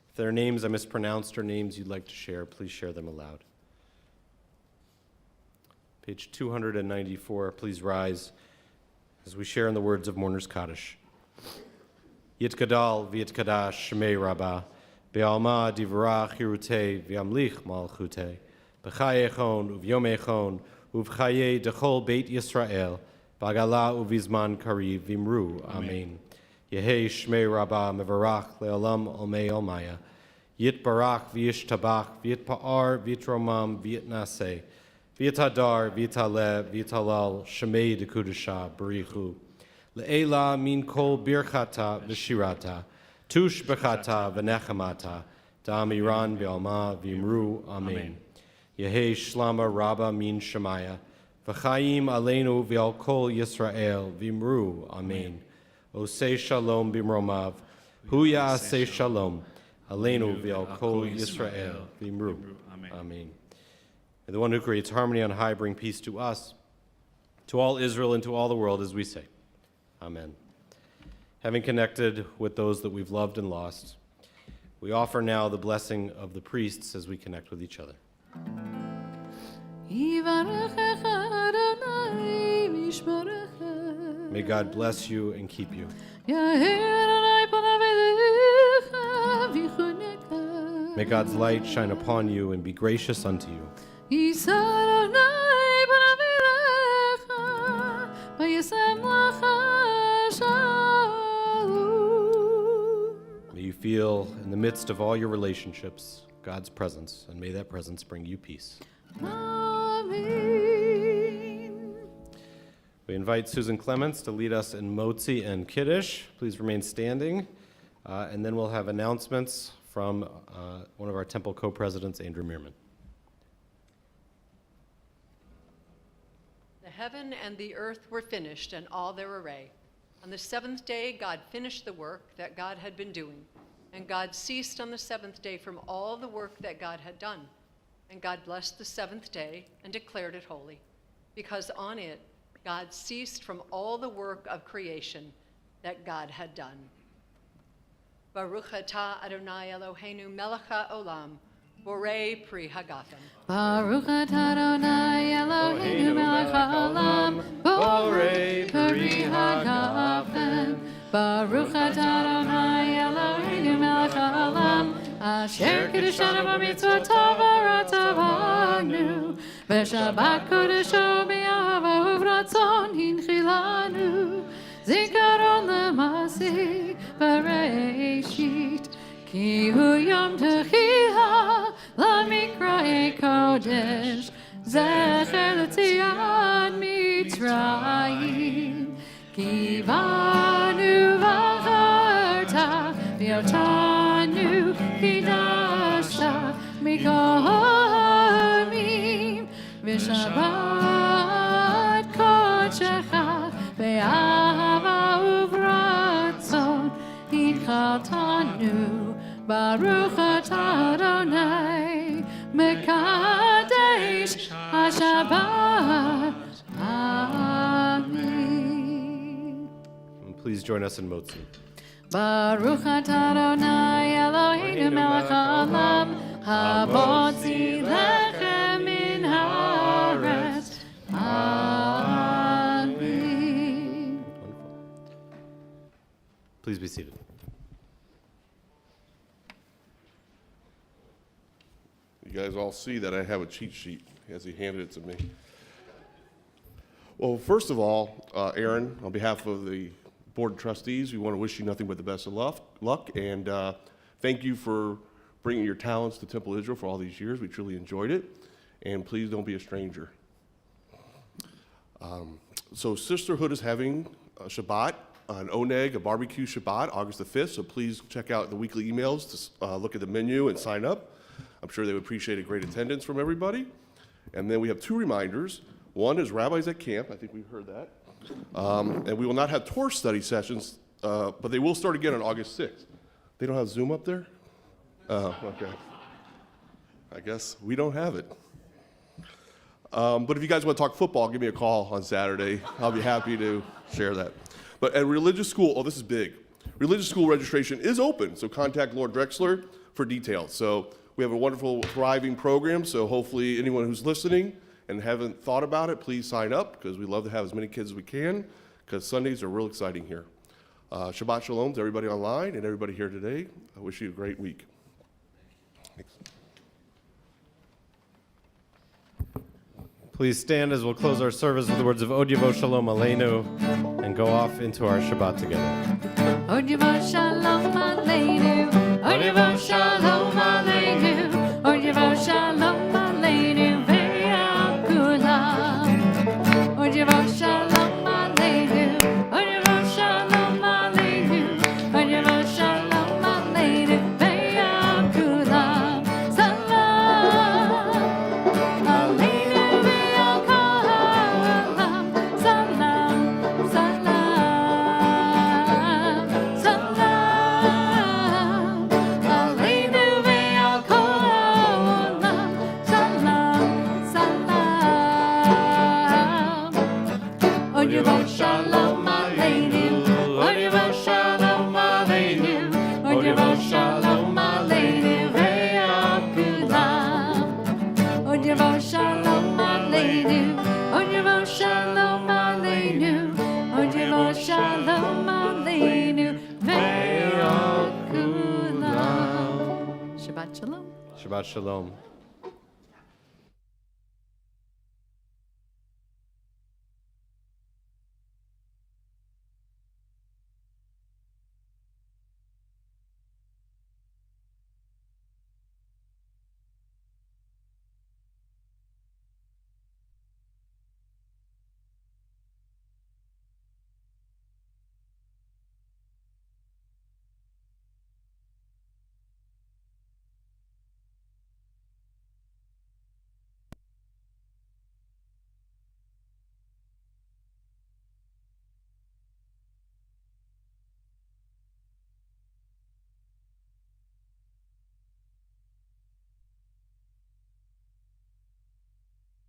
If there are names I mispronounced or names you'd like to share, please share them aloud. Page 294, please rise as we share in the words of Mourner's Kaddish. Yitgadal v'yitkadash shemei rabbah, be'alma divrach hirutei v'yamlich malchutei, b'chaye echon uv'yom echon uv'chaye dechol beit Yisrael, b'agala uv'izman kariv v'imru, amen. Yehei shmei rabbah mevarach le'olam olmei olmaya, yitbarach v'yishtabach v'yitpa'ar v'yitromam v'yitnaseh, V'yitadar, v'yitaleh, v'yitalal, shemei dekudesha, barichu. Le'ela min kol birchata v'shirata, tush bechata v'nechamata, da'amiran v'alma v'imru, amen. Yehei shlama rabba min shemaya, v'chaim aleinu v'al kol Yisrael, v'imru, amen. Osei shalom b'mromav, hu ya'aseh shalom, aleinu v'al kol Yisrael, v'imru, amen. May the one who creates harmony on high bring peace to us, to all Israel, and to all the world, as we say. Amen. Having connected with those that we've loved and lost, we offer now the blessing of the priests as we connect with each other. May God bless you and keep you. May God's light shine upon you and be gracious unto you. May you feel in the midst of all your relationships God's presence, and may that presence bring you peace. Amen. We invite Susan Clements to lead us in Motzi and Kiddush. Please remain standing, and then we'll have announcements from one of our temple co-presidents, Andrew Meerman. The heaven and the earth were finished, and all their array. On the seventh day, God finished the work that God had been doing, and God ceased on the seventh day from all the work that God had done. And God blessed the seventh day and declared it holy, because on it God ceased from all the work of creation that God had done. Baruch atah Adonai Eloheinu melech haolam, borei pri hagafen. Baruch atah Adonai Eloheinu melech haolam, borei peri hagafen. Baruch atah Adonai Eloheinu melech haolam, asher kiddushanu b'mitzvotav v'ratzavanu, v'shabbat kodesho b'yahava uvratzon hinchilanu, zikaron l'masi b'reishit, ki hu yom techila l'mikra'e kodesh, zecher l'tziat mitzrayim, ki banu v'charta v'yotanu kidashta mikol mim, v'shabbat kodeshecha be'ahava uvratzon hinchaltanu. Baruch atah Adonai mekadesh haShabbat. Amen. And please join us in Motzi. Baruch atah Adonai Eloheinu melech haolam, hamotzi lechem min haaretz. Amen. Wonderful. Please be seated. You guys all see that I have a cheat sheet as he handed it to me. Well, first of all, Aaron, on behalf of the Board of Trustees, we want to wish you nothing but the best of luck, and thank you for bringing your talents to Temple Israel for all these years. We truly enjoyed it, and please don't be a stranger. So Sisterhood is having a Shabbat, an oneg, a barbecue Shabbat, August the 5th, so please check out the weekly emails to look at the menu and sign up. I'm sure they would appreciate a great attendance from everybody. And then we have two reminders. One is Rabbis at Camp. I think we've heard that. And we will not have Torah study sessions, but they will start again on August 6th. They don't have Zoom up there? Okay. I guess we don't have it. But if you guys want to talk football, give me a call on Saturday. I'll be happy to share that. But at religious school, oh, this is big. Religious school registration is open, so contact Lord Drexler for details. So we have a wonderful, thriving program, so hopefully anyone who's listening and haven't thought about it, please sign up, because we love to have as many kids as we can, because Sundays are real exciting here. Shabbat Shalom to everybody online and everybody here today. I wish you a great week. Thanks. Please stand as we'll close our service with the words of Od Yavo Shalom Aleinu and go off into our Shabbat together. Od Yavo Shalom Aleinu, Od Yavo Shalom Aleinu, Od Yavo Shalom Aleinu ve'al kulam. Od Yavo Shalom Aleinu, Od Yavo Shalom Aleinu, Od Yavo Shalom Aleinu ve'al kulam. Salam Aleinu ve'al kulam. Salam, salam, salam Aleinu ve'al kulam. Salam, salam. Od Yavo Shalom Aleinu, Od Yavo Shalom Aleinu, Od Yavo Shalom Aleinu ve'al kulam. Od Yavo Shalom Aleinu, Od Yavo Shalom Aleinu, Od Yavo Shalom Aleinu ve'al kulam. Shabbat Shalom. Shabbat Shalom.